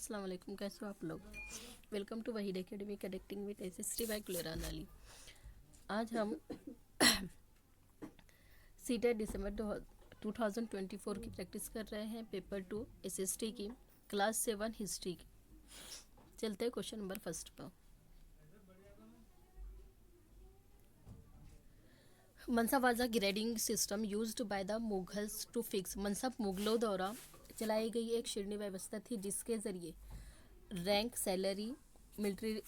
अस्सलाम वालेकुम, कैसे हो आप लोग। Welcome to Waheed academy connecting with SST by Kuleran Ali. आज हम सीटेट दिसंबर 2024 की प्रैक्टिस कर रहे हैं, पेपर 2 एसएसटी की, क्लास 7 हिस्ट्री की। चलते हैं क्वेश्चन नंबर फर्स्ट पर। Mansab was a grading system used by the Mughals to fix. मनसब मुगलों द्वारा चलाई गई एक श्रेणी व्यवस्था थी जिसके जरिए रैंक, सैलरी, मिलिट्री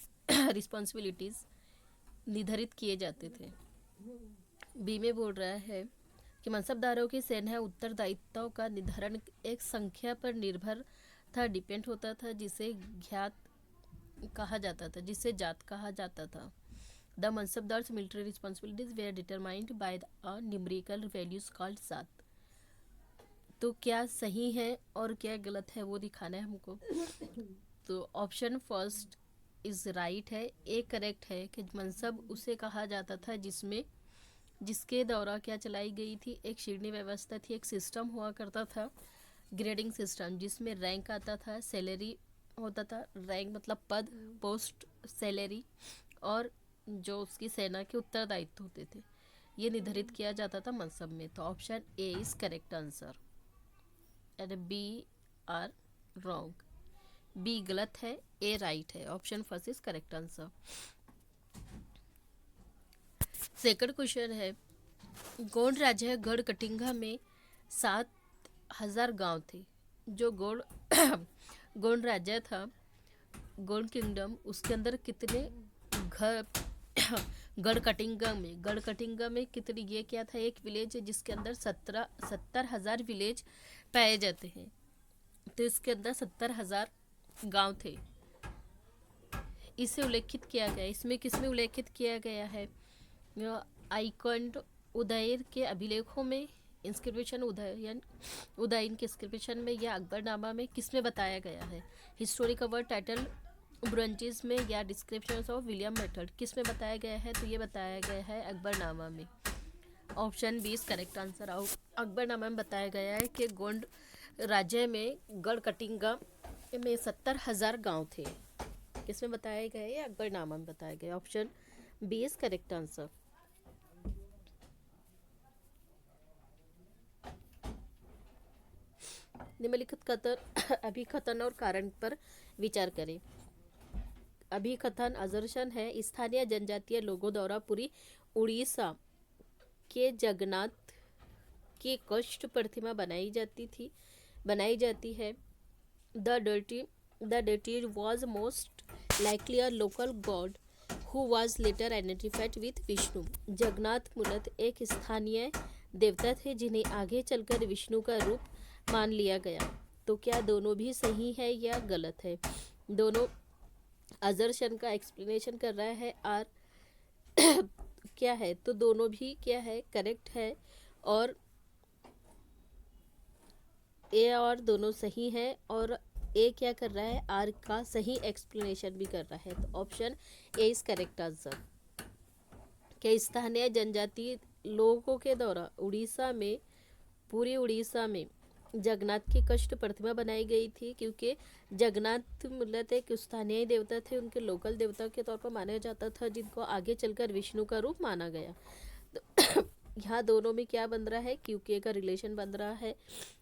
रिस्पॉन्सिबिलिटीज़ निर्धारित किए जाते थे। बी में बोल रहा है कि मनसबदारों की सेना उत्तरदायित्वों का निर्धारण एक संख्या पर निर्भर था, डिपेंड होता था, जिसे जात कहा जाता था। The mansabdars military responsibilities were determined by a numerical values called zat. तो क्या सही है और क्या गलत है वो दिखाना है हमको। तो ऑप्शन फर्स्ट इज राइट है, ए करेक्ट है कि मनसब उसे कहा जाता था जिसके द्वारा क्या चलाई गई थी, एक श्रेणी व्यवस्था थी, एक सिस्टम हुआ करता था, ग्रेडिंग सिस्टम, जिसमें रैंक आता था, सैलरी होता था, रैंक मतलब पद, पोस्ट, सैलरी, और जो उसकी सेना के उत्तरदायित्व होते थे, ये निर्धारित किया जाता था मनसब में। तो option A is correct answer and B are wrong. B गलत है, ए राइट है। Option first is correct answer. Second question है, गोंड राज्य गढ़ कटिंगा में 7,000 गांव थे। जो गोंड राज्य था, गोंड किंगडम, उसके अंदर कितने घर गढ़ कटिंगा में कितनी, ये क्या था, एक विलेज है जिसके अंदर 70,000 विलेज पाए जाते हैं। तो इसके अंदर 70,000 गांव थे। इसे उल्लेखित किया गया, इसमें किसमें उल्लेखित किया गया है, आइकॉन्ड उदयन के अभिलेखों में, इंस्क्रिप्शन उदयन के इंस्क्रिप्शन में, या अकबरनामा में किसमें बताया गया है। हिस्टोरिकल वर्ड टाइटल ब्रंचेस में, या डिस्क्रिप्शन ऑफ विलियम मेथड, किस में बताया गया है, तो ये बताया गया है अकबरनामा में। Option B is correct answer. Akbarnama में बताया गया है कि गोंड राज्य में गढ़ कटिंगा में 70,000 गांव थे। किसमें बताया गया है, अकबरनामा में बताया गया। Option B is correct answer. निम्नलिखित कथन अभिकथन और कारण पर विचार करें। अभिकथन असर्शन है, स्थानीय जनजातीय लोगों द्वारा पूरी उड़ीसा के जगन्नाथ की कष्ट प्रतिमा बनाई जाती है। The deity was most likely a local god who was later identified with Vishnu. Jagannath मूलतः एक स्थानीय देवता थे जिन्हें आगे चलकर विष्णु का रूप मान लिया गया। तो क्या दोनों भी सही है या गलत है। दोनों असर्शन का एक्सप्लेनेशन कर रहा है आर क्या है, तो दोनों भी क्या है, करेक्ट है, और ए और दोनों सही है, और ए क्या कर रहा है, आर का सही एक्सप्लेनेशन भी कर रहा है। तो option A is correct answer. क्या स्थानीय जनजातीय लोगों के द्वारा पूरी उड़ीसा में जगन्नाथ की कष्ट प्रतिमा बनाई गई थी, क्योंकि जगन्नाथ मूलतः एक स्थानीय देवता थे, उनके लोकल देवता के तौर पर माना जाता था, जिनको आगे चलकर विष्णु का रूप माना गया। तो यहाँ दोनों में क्या बन रहा है, क्योंकि का रिलेशन बन रहा है,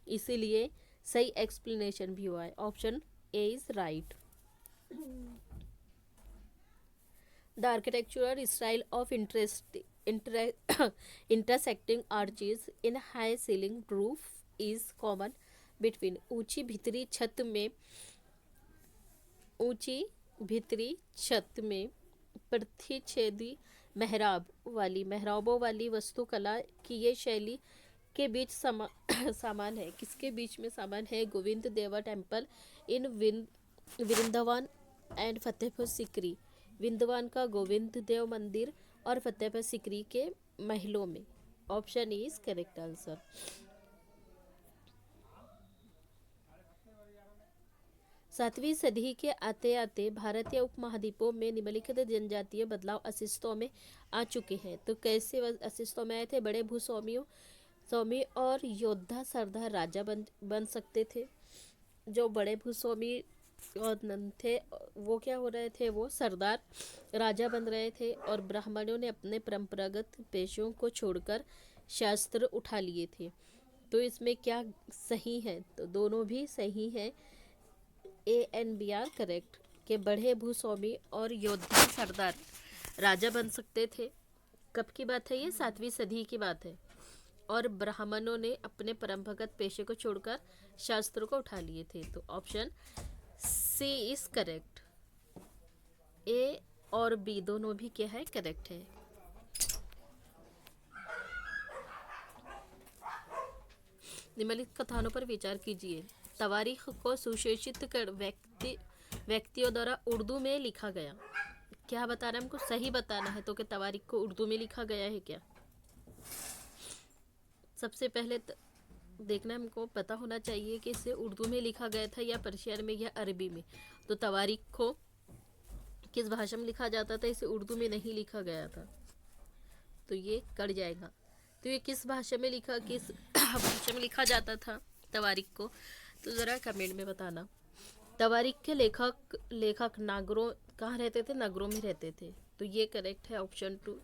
इसीलिए सही एक्सप्लेनेशन भी हुआ है। Option A is right. The architectural style of intersecting arches in high ceiling roof is common between ऊंची भीतरी छत में प्रतिच्छेदी मेहराबों वाली वास्तुकला की ये शैली के बीच सामान है। किसके बीच में सामान है, गोविंद देवा temple in Vrindavan and Fatehpur Sikri, Vrindavan का गोविंद देव मंदिर और फतेहपुर सिकरी के महलों में। Option is correct answer. सातवीं सदी के आते आते भारतीय उपमहाद्वीपों में निम्नलिखित जनजातीय बदलाव अस्तित्व में आ चुके हैं। तो कैसे अस्तित्व में आए थे, बड़े भूस्वामी और योद्धा सरदार राजा बन सकते थे। जो बड़े भूस्वामी और नंद थे वो क्या हो रहे थे, वो सरदार राजा बन रहे थे, और ब्राह्मणों ने अपने परंपरागत पेशों को छोड़कर शास्त्र उठा लिए थे। तो इसमें क्या सही है, तो दोनों भी सही है, A and B are correct. के बढ़े भूस्वामी और योद्धा सरदार राजा बन सकते थे। कब की बात है ये, 7वीं सदी की बात है। और ब्राह्मणों ने अपने परंपरागत पेशे को छोड़कर शास्त्रों को उठा लिए थे। तो ऑप्शन सी इज करेक्ट। ए और बी दोनों भी क्या है, करेक्ट है। निम्नलिखित कथनों पर विचार कीजिए। तवारीख को सुशेषित कर व्यक्तियों द्वारा उर्दू में लिखा गया। क्या बताना है हमको, सही बताना है। तो कि तवारीख को उर्दू में लिखा गया है क्या। सबसे पहले देखना हमको पता होना चाहिए कि इसे उर्दू में लिखा गया था या पर्शियन में या अरबी में। तो तवारीख को किस भाषा में लिखा जाता था, इसे उर्दू में नहीं लिखा गया था, तो ये कट जाएगा। तो ये किस भाषा में भाषा में लिखा जाता था तवारीख को, तो ज़रा कमेंट में बताना। तवारीख के लेखक नागरों कहाँ रहते थे, नगरों में रहते थे, तो ये करेक्ट है ऑप्शन 2।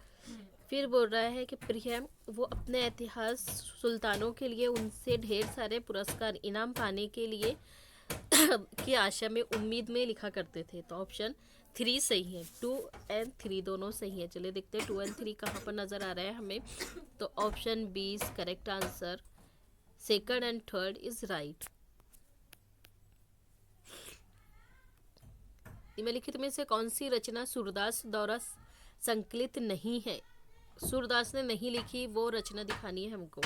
फिर बोल रहा है कि प्रिय वो अपने इतिहास सुल्तानों के लिए उनसे ढेर सारे पुरस्कार इनाम पाने के लिए की आशा में उम्मीद में लिखा करते थे। तो ऑप्शन 3 सही है, 2 एंड 3 दोनों सही है। चलिए देखते हैं 2 एंड 3 कहाँ पर नज़र आ रहा है हमें। तो option B is correct answer, second and third is right. निम्नलिखित में से कौन सी रचना सूरदास द्वारा संकलित नहीं है। सूरदास ने नहीं लिखी वो रचना दिखानी है हमको।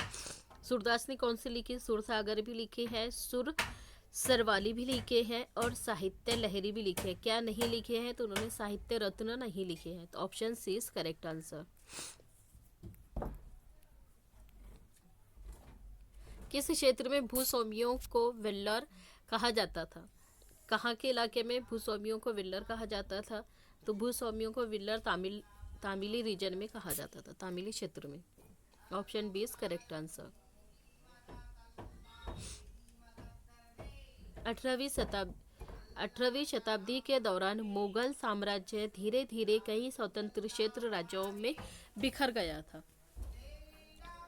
सूरदास ने कौन सी लिखी, सुरसागर भी लिखी है, सुर सरवाली भी लिखे हैं, और साहित्य लहरी भी लिखे हैं। क्या नहीं लिखे हैं, तो उन्होंने साहित्य रत्न नहीं लिखे हैं। तो option C is correct answer. किस क्षेत्र में भूस्वामियों को वेल्लर कहा जाता था। कहाँ के इलाके में भूस्वामियों को वेल्लर कहा जाता था, तो भूस्वामियों को वेल्लर तामिली रीजन में कहा जाता था, तामिली क्षेत्र में। Option B is correct answer. 18वीं शताब्दी के दौरान मुगल साम्राज्य धीरे धीरे कई स्वतंत्र क्षेत्र राज्यों में बिखर गया था।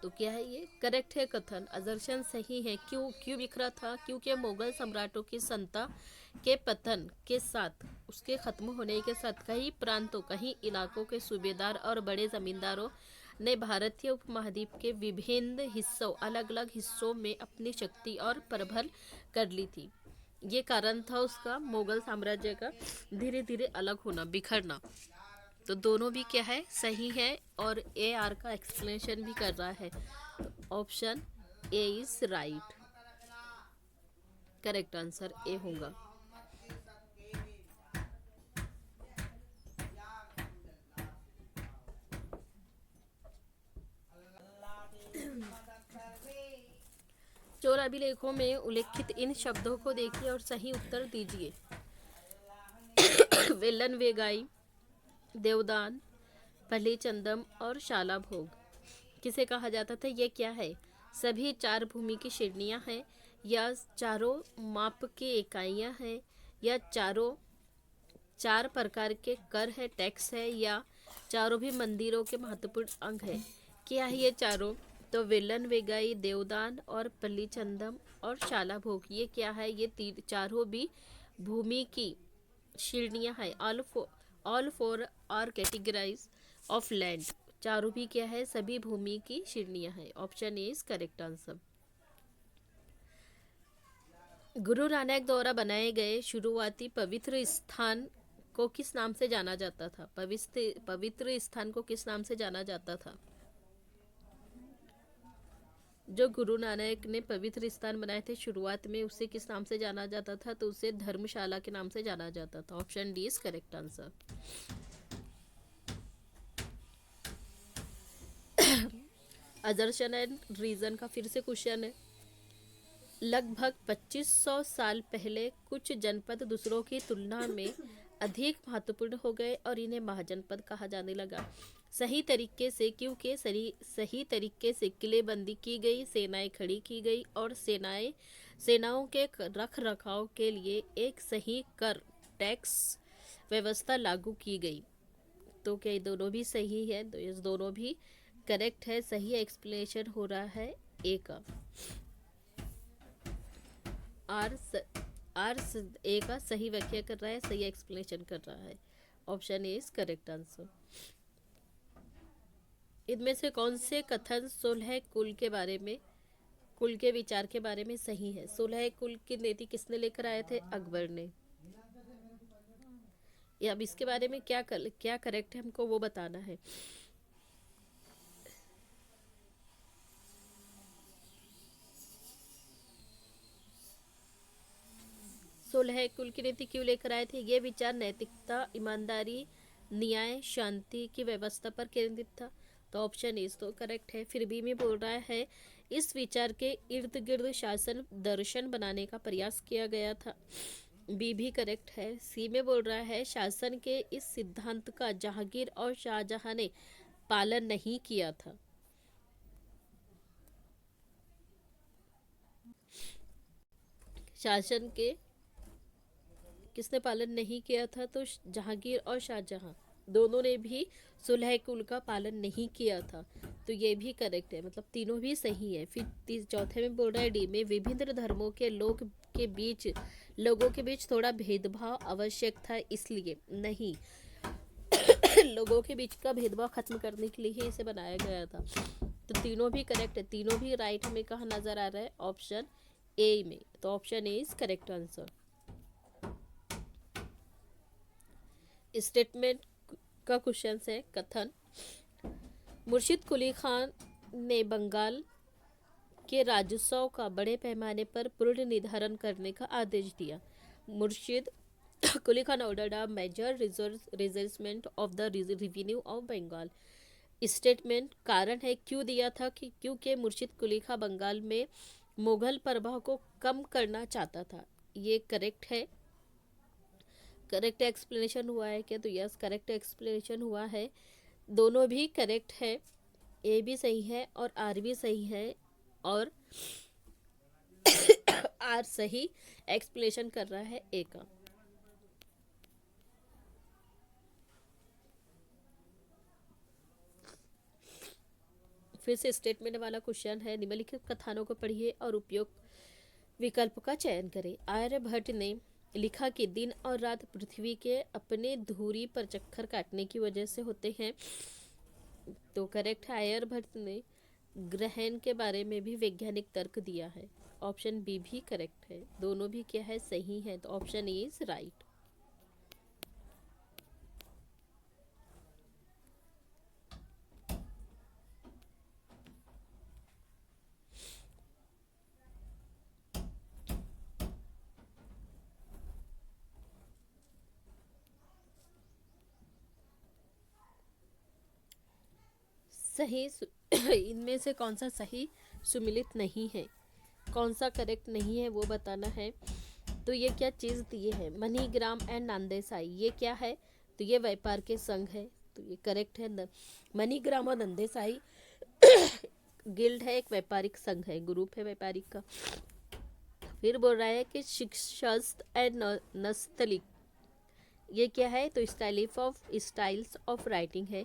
तो क्या है ये, करेक्ट है कथन। असर्शन सही है। क्यों बिखरा था, क्योंकि मुगल सम्राटों की संता के पतन के साथ, उसके खत्म होने के साथ कई प्रांतों, कई इलाकों के सूबेदार और बड़े जमींदारों ने भारतीय उपमहाद्वीप के विभिन्न हिस्सों, अलग अलग हिस्सों में अपनी शक्ति और प्रबल कर ली थी। ये कारण था उसका, मुगल साम्राज्य का धीरे धीरे अलग होना, बिखरना। तो दोनों भी क्या है, सही है, और ए आर का एक्सप्लेनेशन भी कर रहा है। तो option A is right, correct answer ए होगा। चौराभिलेखों में उल्लिखित इन शब्दों को देखिए और सही उत्तर दीजिए। वेलन वेगाई, देवदान, पलीचंदम और शाला भोग किसे कहा जाता था, ये क्या है। सभी 4 भूमि की श्रेणियां हैं, या चारों माप की इकाइयां हैं, या चारों 4 प्रकार के कर है, टैक्स है, या चारों भी मंदिरों के महत्वपूर्ण अंग है। क्या है ये चारों, तो वेलन वेगाई, देवदान और पलीचंदम और शाला भोग, ये क्या है, ये चारों भी भूमि की श्रेणियां हैं। All four are categorize of land, चारों भी क्या है, सभी भूमि की श्रेणियां हैं। Option A is correct answer. Guru Nanak द्वारा बनाए गए शुरुआती पवित्र स्थान को किस नाम से जाना जाता था। पवित्र स्थान को किस नाम से जाना जाता था। जो गुरु नानक ने पवित्र स्थान बनाए थे शुरुआत में, उसे किस नाम से जाना जाता था, तो उसे धर्मशाला के नाम से जाना जाता था। Option D is correct answer. Assertion and reason का फिर से क्वेश्चन है। लगभग 2500 साल पहले कुछ जनपद दूसरों की तुलना में अधिक महत्वपूर्ण हो गए और इन्हें महाजनपद कहा जाने लगा। सही तरीके से, क्योंकि सही तरीके से किलेबंदी की गई, सेनाएं खड़ी की गई और सेनाओं के रख रखाव के लिए एक सही कर टैक्स व्यवस्था लागू की गई। तो क्या ये दोनों भी सही है? तो ये दोनों भी करेक्ट है। सही एक्सप्लेनेशन हो रहा है ए का। आर ए का सही व्याख्या कर रहा है, सही एक्सप्लेनेशन कर रहा है। Option A is correct answer. इनमें से कौन से कथन सुलह कुल के बारे में, कुल के विचार के बारे में सही है? सुलह कुल की नीति किसने लेकर आए थे? अकबर ने। या अब इसके बारे में क्या करेक्ट है हमको वो बताना है। सुलह कुल की नीति क्यों लेकर आए थे? ये विचार नैतिकता, ईमानदारी, न्याय, शांति की व्यवस्था पर केंद्रित था। तो ऑप्शन इज तो करेक्ट है। फिर बी में बोल रहा है इस विचार के इर्द गिर्द शासन दर्शन बनाने का प्रयास किया गया था। बी भी करेक्ट है। सी में बोल रहा है शासन के इस सिद्धांत का जहांगीर और शाहजहां ने पालन नहीं किया था। शासन के किसने पालन नहीं किया था? तो जहांगीर और शाहजहां दोनों ने भी सुलह कुल का पालन नहीं किया था। तो ये भी करेक्ट है, मतलब तीनों भी सही है। फिर चौथे में बोल रहा है डी में विभिन्न धर्मों के लोगों के बीच थोड़ा भेदभाव आवश्यक था, इसलिए नहीं। लोगों के बीच का भेदभाव खत्म करने के लिए ही इसे बनाया गया था। तो तीनों भी करेक्ट है। तीनों भी राइट में कहा नजर आ रहा है? ऑप्शन ए में। तो option A is correct answer. Statement का क्वेश्चन है कथन। मुर्शिद कुली खान ने बंगाल के राजस्व का बड़े पैमाने पर पूर्ण निर्धारण करने का आदेश दिया। Murshid Quli Khan ordered a major reassessment of the revenue of Bengal. Statement कारण है क्यों दिया था कि क्योंकि मुर्शिद कुली खान बंगाल में मुगल प्रभाव को कम करना चाहता था। ये करेक्ट है। करेक्ट एक्सप्लेनेशन हुआ है क्या? तो यस, करेक्ट एक्सप्लेनेशन हुआ है। दोनों भी करेक्ट है। ए भी सही है और आर भी सही है, और आर सही एक्सप्लेनेशन कर रहा है ए का। फिर से स्टेटमेंट वाला क्वेश्चन है। निम्नलिखित कथनों को पढ़िए और उपयुक्त विकल्प का चयन करें। आर्यभट्ट ने लिखा कि दिन और रात पृथ्वी के अपने धुरी पर चक्कर काटने की वजह से होते हैं। तो करेक्ट है। आर्यभट्ट ने ग्रहण के बारे में भी वैज्ञानिक तर्क दिया है। ऑप्शन बी भी करेक्ट है। दोनों भी क्या है? सही है। तो ऑप्शन ए इज राइट। सही इनमें से कौन सा सही सुमिलित नहीं है, कौन सा करेक्ट नहीं है वो बताना है। तो ये क्या चीज़ दिए है? मनीग्राम एंड नंदेसाई, ये क्या है? तो ये व्यापार के संघ है। तो ये करेक्ट है। मनीग्राम और नंदेसाई गिल्ड है, एक व्यापारिक संघ है, ग्रुप है व्यापारिक का। फिर बोल रहा है कि शिक्षस्त एंड नस्तलिक, ये क्या है? तो स्टाइल्स ऑफ राइटिंग है।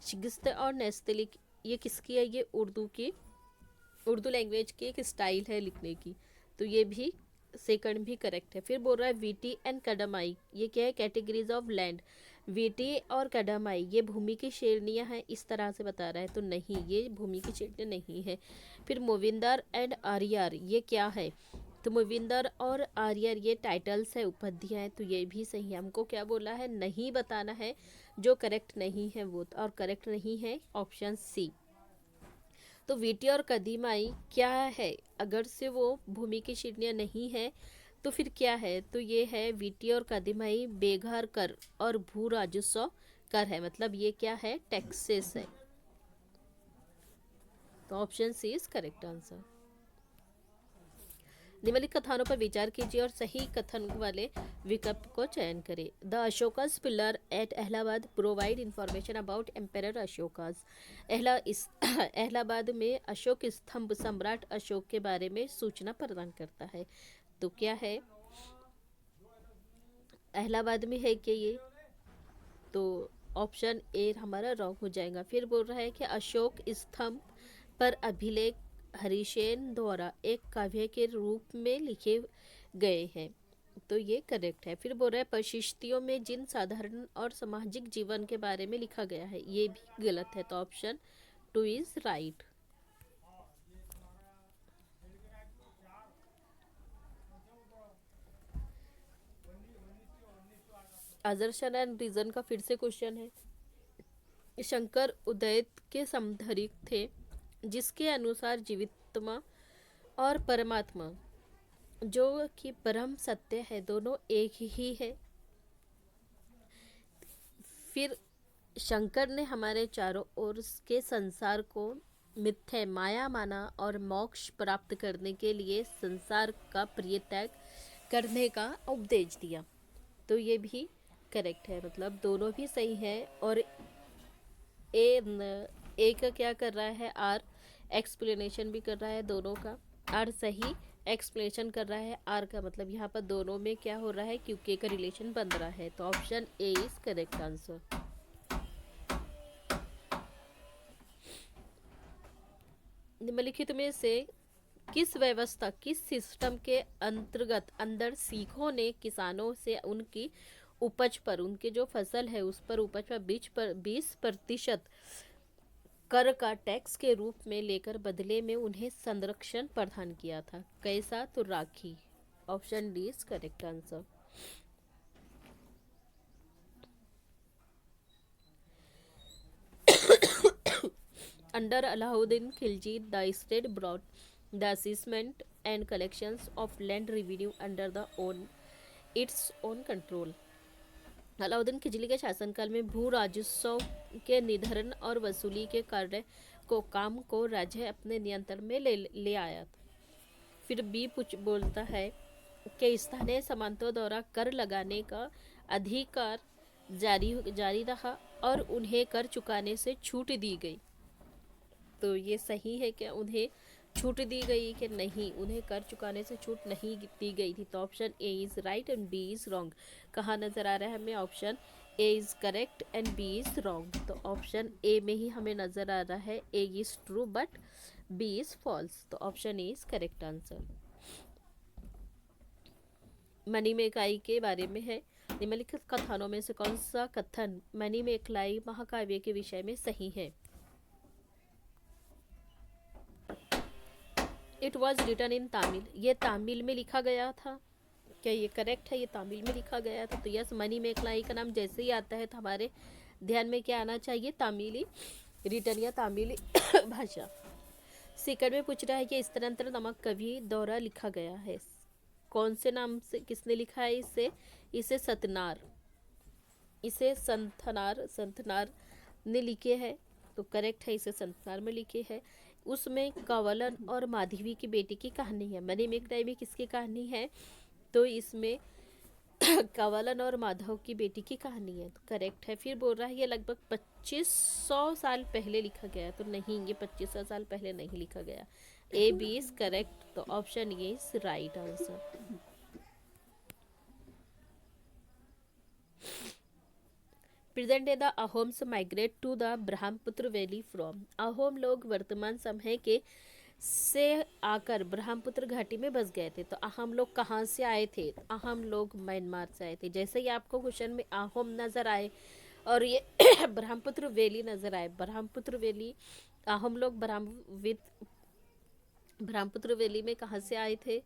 शिकस्त और नेस्तलिक ये किसकी है? ये उर्दू लैंग्वेज की एक स्टाइल है लिखने की। तो ये भी सेकंड भी करेक्ट है। फिर बोल रहा है वीटी एंड कदमाई, ये क्या है? Categories of land. वीटी और कदमाई ये भूमि की श्रेणियां हैं, इस तरह से बता रहा है। तो नहीं, ये भूमि की श्रेणी नहीं है। फिर मोविंदर एंड आर्यर, ये क्या है? तो मोविंदर और आर्यर ये टाइटल्स है, उपाधियाँ हैं। तो ये भी सही है। हमको क्या बोला है? नहीं बताना है जो करेक्ट नहीं है वो, और करेक्ट नहीं है ऑप्शन सी। तो वीटी और कदीमाई क्या है? अगर से वो भूमि की श्रेणियाँ नहीं है तो फिर क्या है? तो ये है वीटी और कदीमाई बेघर कर और भू राजस्व कर है, मतलब ये क्या है? टैक्सेस है। तो option C is correct answer. निम्नलिखित कथनों पर विचार कीजिए और सही कथन वाले विकल्प को चयन करें। The Ashoka's pillar at Allahabad provide information about emperor Ashoka's. Allahabad में अशोक स्तंभ सम्राट अशोक के बारे में सूचना प्रदान करता है। तो क्या है, अहलाबाद में है क्या ये? तो ऑप्शन ए हमारा रॉन्ग हो जाएगा। फिर बोल रहा है कि अशोक स्तंभ पर अभिलेख हरिसेन द्वारा एक काव्य के रूप में लिखे गए हैं, तो ये करेक्ट है। फिर बोल रहा है परिशिष्टियों में जिन साधारण और सामाजिक जीवन के बारे में लिखा गया है, ये भी गलत है। तो option 2 is right. Assertion and reason का फिर से क्वेश्चन है। शंकर उदयत के समधरिक थे, जिसके अनुसार जीवित्मा और परमात्मा जो कि परम सत्य है, दोनों एक ही है। फिर शंकर ने हमारे चारों ओर के संसार को मिथ्या माया माना और मोक्ष प्राप्त करने के लिए संसार का परित्याग करने का उपदेश दिया। तो ये भी करेक्ट है, मतलब दोनों भी सही है। और ए का क्या कर रहा है, आर एक्सप्लेनेशन भी कर रहा है दोनों का। आर सही एक्सप्लेनेशन कर रहा है आर का, मतलब यहाँ पर दोनों में क्या हो रहा है, क्योंकि का रिलेशन बन रहा है। तो option A is correct answer. निम्नलिखित में से किस व्यवस्था, किस सिस्टम के अंतर्गत अंदर सिखों ने किसानों से उनकी उपज पर, उनके जो फसल है उस पर उपज पर 20% कर का टैक्स के रूप में लेकर बदले में उन्हें संरक्षण प्रदान किया था? कैसा? तो राखी। Option D is correct answer. Under Alauddin Khilji, the state brought the assessment and collections of land revenue under its own control. Alauddin Khilji के शासनकाल में भू राजस्व के निर्धारण और वसूली के कार्य को राज्य अपने नियंत्रण में ले आया था। फिर बी बोलता है कि स्थानीय सामंतों द्वारा कर लगाने का अधिकार जारी रहा और उन्हें कर चुकाने से छूट दी गई। तो ये सही है कि उन्हें छूट दी गई कि नहीं, उन्हें कर चुकाने से छूट नहीं दी गई थी। तो option A is right and B is wrong. कहाँ नजर आ रहा है हमें? Option A is correct and B is wrong. तो ऑप्शन ए में ही हमें नजर आ रहा है A is true but B is false. तो option A is correct answer. Manimekalai के बारे में है। निम्नलिखित कथनों में से कौन सा कथन मणिमेखलाई महाकाव्य के विषय में सही है? It was written in Tamil. ये तमिल में लिखा गया था। क्या ये करेक्ट है? ये तमिल में लिखा गया था। तो यस, मणिमेखलाई का नाम जैसे ही आता है तो हमारे ध्यान में क्या आना चाहिए? तमिली रिटन या तमिली भाषा। सेकंड में पूछ रहा है कि स्थानांतरण नामक कवि द्वारा लिखा गया है। कौन से नाम से, किसने लिखा है इसे? इसे संतनार ने लिखे हैं। तो करेक्ट है, इसे संतनार में लिखे हैं। उसमें कंवलन और माधवी की बेटी की कहानी है। मणिमेखलाई में किसकी कहानी है? तो इसमें कंवलन और माधव की बेटी की कहानी है। तो करेक्ट है। फिर बोल रहा है ये लगभग 2500 साल पहले लिखा गया। तो नहीं, ये 2500 साल पहले नहीं लिखा गया। A B is correct. तो option A is right answer. Present day the Ahoms migrate to the Brahmaputra valley from. Ahom लोग वर्तमान समय के से आकर ब्रह्मपुत्र घाटी में बस गए थे। तो अहोम लोग कहाँ से आए थे? अहोम लोग म्यांमार से आए थे। जैसे ही आपको क्वेश्चन में अहोम नजर आए और ये ब्रह्मपुत्र वैली नजर आए, ब्रह्मपुत्र वैली, अहोम लोग ब्रह्मपुत्र वैली में कहाँ से आए थे?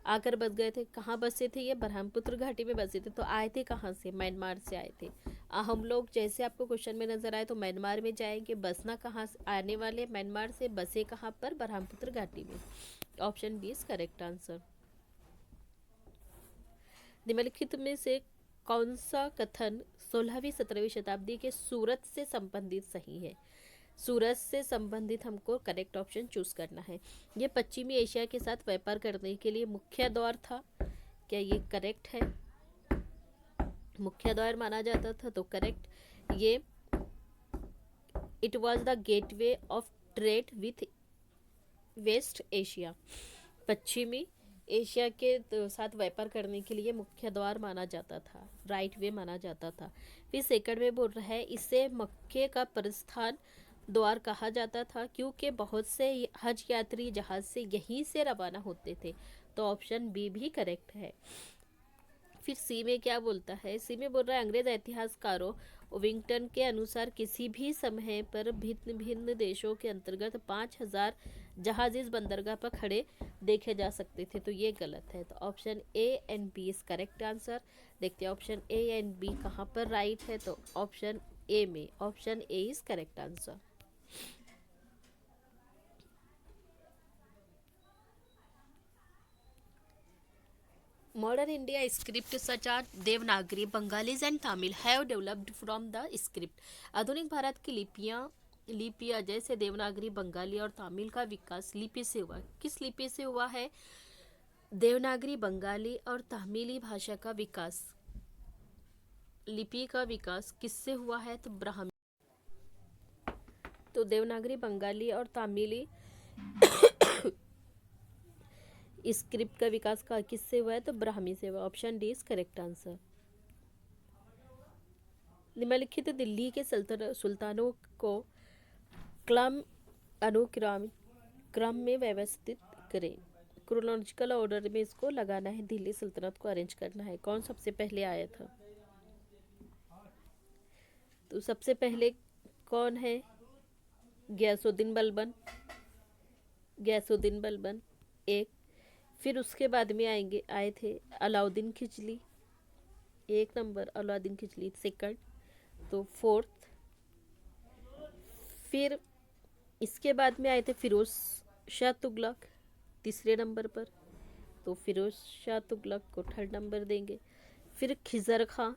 आकर बस गए थे। कहाँ बसे थे? ये ब्रह्मपुत्र घाटी में बसे थे। तो आए थे कहाँ से? म्यांमार से आए थे। हम लोग जैसे आपको क्वेश्चन में नजर आए तो म्यांमार में जाएंगे। बसना कहाँ से? आने वाले म्यांमार से, बसे कहाँ पर? ब्रह्मपुत्र घाटी में। Option B is correct answer. निम्नलिखित में से कौन सा कथन 16वीं 17वीं शताब्दी के सूरत से संबंधित सही है? सूरज से संबंधित हमको करेक्ट ऑप्शन चूज करना है। ये पश्चिमी एशिया के साथ व्यापार करने के लिए मुख्य द्वार था, क्या ये करेक्ट है? मुख्य द्वार माना जाता था, तो करेक्ट। ये it was the gateway of trade with West Asia, पश्चिमी एशिया के साथ व्यापार करने के लिए मुख्य द्वार माना जाता था, राइट वे माना जाता था। फिर सेकंड में बोल रहा है इसे मक्के का प्रस्थान द्वार कहा जाता था क्योंकि बहुत से हज यात्री जहाज से यहीं से रवाना होते थे, तो ऑप्शन बी भी करेक्ट है। फिर सी में क्या बोलता है? सी में बोल रहा है अंग्रेज इतिहासकारों ओविंगटन के अनुसार किसी भी समय पर भिन्न भिन्न देशों के अंतर्गत 5,000 जहाज इस बंदरगाह पर खड़े देखे जा सकते थे, तो ये गलत है। तो option A and B is correct answer. देखते हैं ऑप्शन ए एंड बी कहाँ पर राइट है, तो ऑप्शन ए में, option A is correct answer. Modern India script such as Devanagari, Bengalis and Tamil have developed from the script. आधुनिक भारत की लिपियाँ जैसे देवनागरी, बंगाली और तमिल का विकास लिपि से हुआ। किस लिपि से हुआ है? देवनागरी, बंगाली और तमिली भाषा का विकास, लिपि का विकास किससे हुआ है? तो ब्राह्मी। तो देवनागरी, बंगाली और तमिली स्क्रिप्ट का विकास का किससे हुआ है? तो ब्राह्मी से हुआ। Option D is correct answer. निम्नलिखित दिल्ली के सुल्तानों को अनुक्रम क्रम में व्यवस्थित करें। क्रोनोलॉजिकल ऑर्डर में इसको लगाना है, दिल्ली सल्तनत को अरेंज करना है। कौन सबसे पहले आया था? तो सबसे पहले कौन है? गयासुद्दीन बलबन, गयासुद्दीन बलबन एक। फिर उसके बाद में आए थे अलाउद्दीन खिलजी, एक नंबर अलाउद्दीन खिलजी सेकंड, तो फोर्थ। फिर इसके बाद में आए थे फिरोज शाह तुगलक तीसरे नंबर पर, तो फिरोज शाह तुगलक को थर्ड नंबर देंगे। फिर खिजर खां,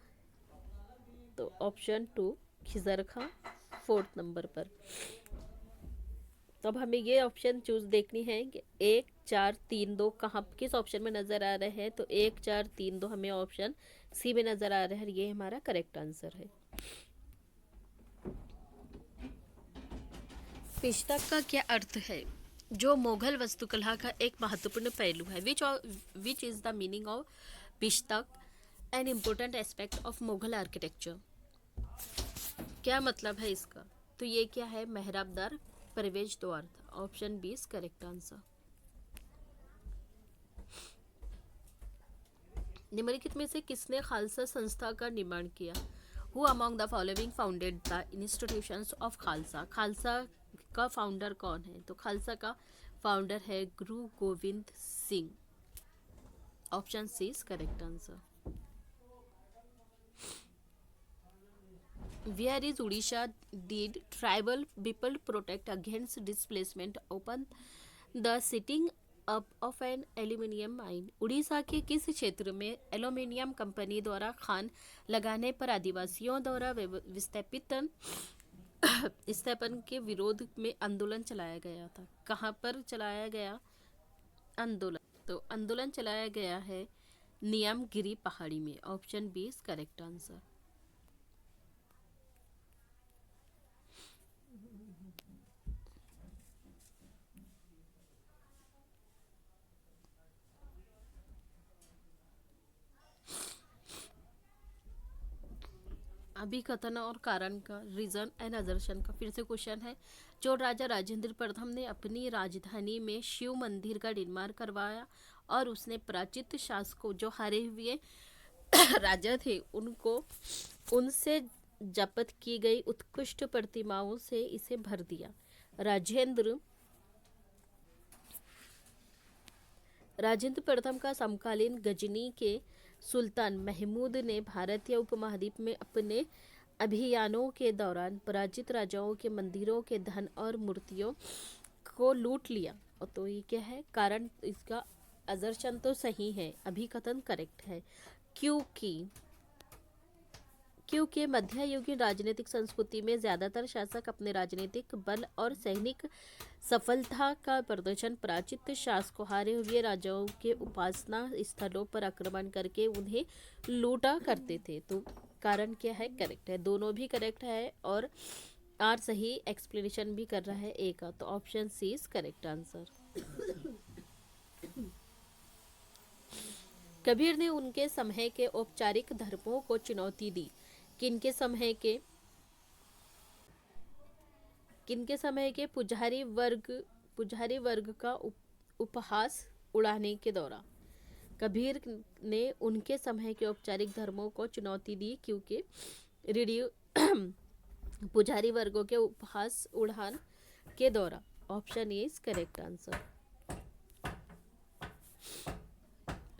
तो ऑप्शन 2 खिजर खां फोर्थ नंबर पर। तो अब हमें ये ऑप्शन चूज देखनी है कि 1 4 3 2 कहाँ किस ऑप्शन में नज़र आ रहे हैं, तो 1 4 3 2 हमें ऑप्शन सी में नज़र आ रहा है, ये हमारा करेक्ट आंसर है। पिस्टक का क्या अर्थ है? जो मुगल वास्तुकला का एक महत्वपूर्ण पहलू है। Which is the meaning of pishtaq, an important aspect of Mughal architecture. क्या मतलब है इसका? तो ये क्या है? मेहराबदार प्रवेश द्वार था। Option B is correct answer. निम्नलिखित में से किसने खालसा संस्था का निर्माण किया? Who among the following founded the institutions of Khalsa. Khalsa का फाउंडर कौन है? तो खालसा का फाउंडर है Guru Gobind Singh. Option C is correct answer. Where is Odisha did tribal people protect against displacement open the setting up of an aluminium mine? Orissa के किस क्षेत्र में एल्यूमिनियम कंपनी द्वारा खान लगाने पर आदिवासियों द्वारा विस्थापन के विरोध में आंदोलन चलाया गया था? कहाँ पर चलाया गया आंदोलन? तो आंदोलन चलाया गया है नियमगिरी पहाड़ी में। Option B is correct answer. अभिकथन और कारण का, रीजन एंड असर्शन का फिर से क्वेश्चन है। चोल राजा राजेंद्र प्रथम ने अपनी राजधानी में शिव मंदिर का निर्माण करवाया और उसने प्राचित शासकों जो हारे हुए राजा थे उनसे जब्त की गई उत्कृष्ट प्रतिमाओं से इसे भर दिया। राजेंद्र प्रथम का समकालीन गजनी के सुल्तान महमूद ने भारतीय उपमहाद्वीप में अपने अभियानों के दौरान पराजित राजाओं के मंदिरों के धन और मूर्तियों को लूट लिया। और तो ये क्या है? कारण इसका असर्शन तो सही है, अभिकथन करेक्ट है, क्योंकि क्योंकि मध्ययुगीन राजनीतिक संस्कृति में ज्यादातर शासक अपने राजनीतिक बल और सैनिक सफलता का प्रदर्शन प्राचित शासकों हारे हुए राजाओं के उपासना स्थलों पर आक्रमण करके उन्हें लूटा करते थे। तो कारण क्या है? करेक्ट है, दोनों भी करेक्ट है और आर सही एक्सप्लेनेशन भी कर रहा है ए का, तो option C is correct answer. Kabir ने उनके समय के औपचारिक धर्मों को चुनौती दी। किनके समय के? किनके समय के? पुजारी वर्ग का उपहास उड़ाने के दौरान कबीर ने उनके समय के औपचारिक धर्मों को चुनौती दी, क्योंकि रेडियो पुजारी वर्गों के उपहास उड़ान के दौरान। Option A is correct answer.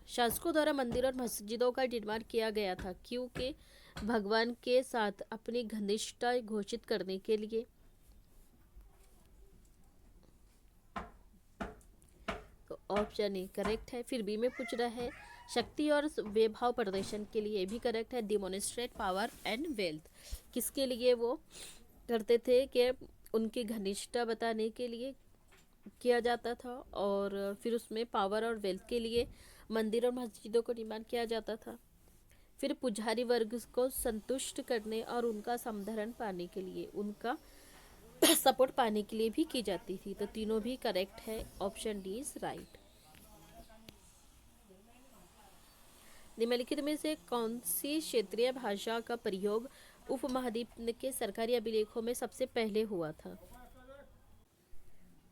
शासकों द्वारा मंदिर और मस्जिदों का निर्माण किया गया था क्योंकि भगवान के साथ अपनी घनिष्ठता घोषित करने के लिए। तो ऑप्शन ए करेक्ट है। फिर बी में पूछ रहा है शक्ति और वैभव प्रदर्शन के लिए, भी करेक्ट है। डिमोनिस्ट्रेट पावर एंड वेल्थ, किसके लिए वो करते थे? कि उनकी घनिष्ठता बताने के लिए किया जाता था, और फिर उसमें पावर और वेल्थ के लिए मंदिर और मस्जिदों को निर्माण किया जाता था। फिर पुजारी वर्ग को संतुष्ट करने और उनका समधरण पाने के लिए, उनका सपोर्ट पाने के लिए भी की जाती थी। तो तीनों भी करेक्ट है, ऑप्शन डी इज राइट। निम्नलिखित में से कौन सी क्षेत्रीय भाषा का प्रयोग उपमहाद्वीप के सरकारी अभिलेखों में सबसे पहले हुआ था?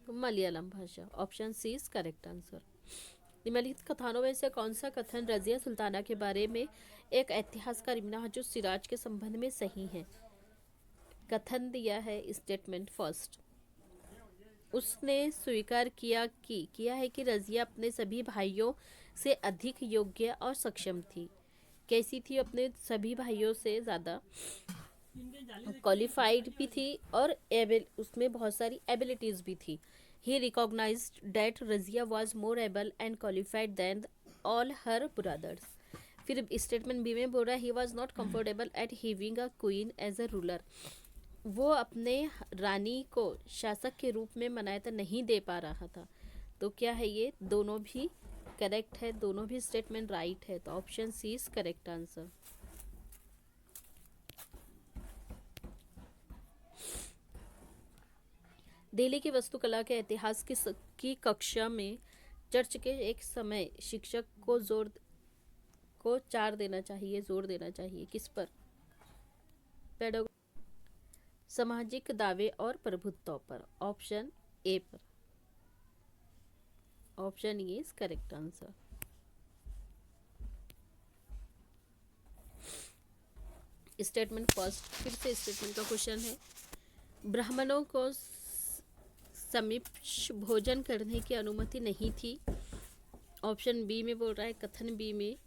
मलयालम भाषा, option C is correct answer. निम्नलिखित कथनों में से कौन सा कथन रजिया सुल्ताना के बारे में एक ऐतिहासिक मिन्हाजुस सिराज के संबंध में सही है? कथन दिया है स्टेटमेंट फर्स्ट। उसने स्वीकार किया है कि रजिया अपने सभी भाइयों से अधिक योग्य और सक्षम थी। कैसी थी? अपने सभी भाइयों से ज़्यादा क्वालिफाइड भी थी और उसमें बहुत सारी एबिलिटीज़ भी थी। He recognized that Razia was more able and qualified than all her brothers. फिर स्टेटमेंट बी में बोल रहा है he was not comfortable at having a queen as a ruler. वो अपने रानी को शासक के रूप में मान्यता नहीं दे पा रहा था। तो क्या है ये? दोनों भी करेक्ट है, दोनों भी स्टेटमेंट राइट है, तो option C is correct answer. Delhi की वास्तुकला के इतिहास की कक्षा में चर्च के एक समय शिक्षक को जोर देना चाहिए किस पर? पेडो सामाजिक दावे और प्रभुत्व पर, ऑप्शन ए पर। Option A is correct answer. Statement first, फिर से स्टेटमेंट का क्वेश्चन है। ब्राह्मणों को समीक्ष भोजन करने की अनुमति नहीं थी। ऑप्शन बी में बोल रहा है कथन बी में,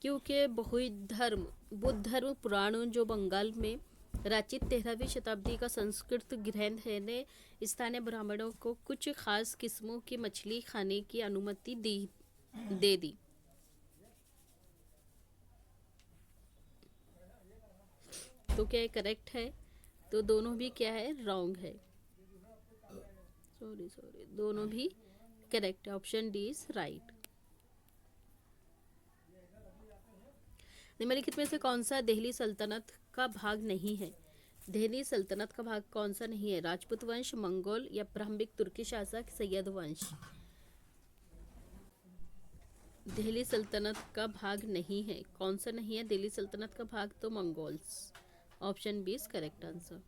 क्योंकि बुद्ध धर्म पुराण जो बंगाल में रचित 13वीं शताब्दी का संस्कृत ग्रंथ है ने स्थानीय ब्राह्मणों को कुछ खास किस्मों की मछली खाने की अनुमति दे दी। तो क्या करेक्ट है? तो दोनों भी क्या है? रॉन्ग है। सॉरी दोनों भी करेक्ट है, ऑप्शन डी इज राइट। निम्नलिखित में से कौन सा दिल्ली सल्तनत का भाग नहीं है? दिल्ली सल्तनत का भाग कौन सा नहीं है? राजपूत वंश, मंगोल या प्रारंभिक तुर्की शासक, सैयद वंश। दिल्ली सल्तनत का भाग नहीं है। कौन सा नहीं है दिल्ली सल्तनत का भाग? तो Mongols. Option B is correct answer.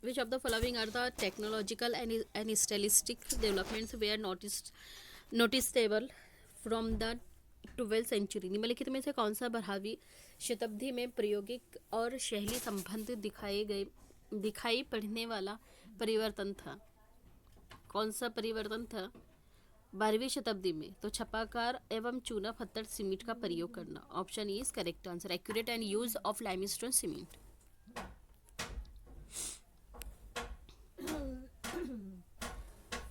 Which of the following are the technological and stylistic developments were noticeable from the 12th century? निम्नलिखित में से कौन सा 12वीं शताब्दी में प्रायोगिक और शैली संबंध दिखाई पड़ने वाला परिवर्तन था? कौन सा परिवर्तन था 12वीं शताब्दी में? तो छपाकार एवं चूना पत्थर सीमेंट का प्रयोग करना। Option E is correct answer. Accurate and use of limestone cement.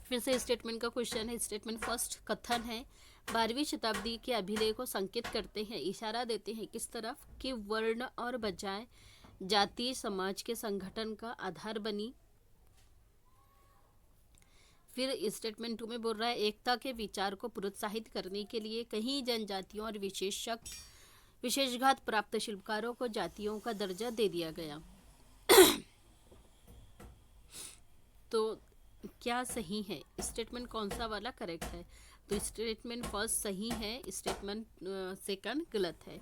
फिर से स्टेटमेंट का क्वेश्चन है। स्टेटमेंट फर्स्ट कथन है 12वीं शताब्दी के अभिलेख को संकेत करते हैं, इशारा देते हैं किस तरफ कि वर्ण और बजाय जाति समाज के संगठन का आधार बनी। फिर स्टेटमेंट 2 में बोल रहा है एकता के विचार को प्रोत्साहित करने के लिए कई जनजातियों और विशेषघात प्राप्त शिल्पकारों को जातियों का दर्जा दे दिया गया। तो क्या सही है? स्टेटमेंट कौन सा वाला करेक्ट है? तो स्टेटमेंट फर्स्ट सही है, स्टेटमेंट सेकंड गलत है।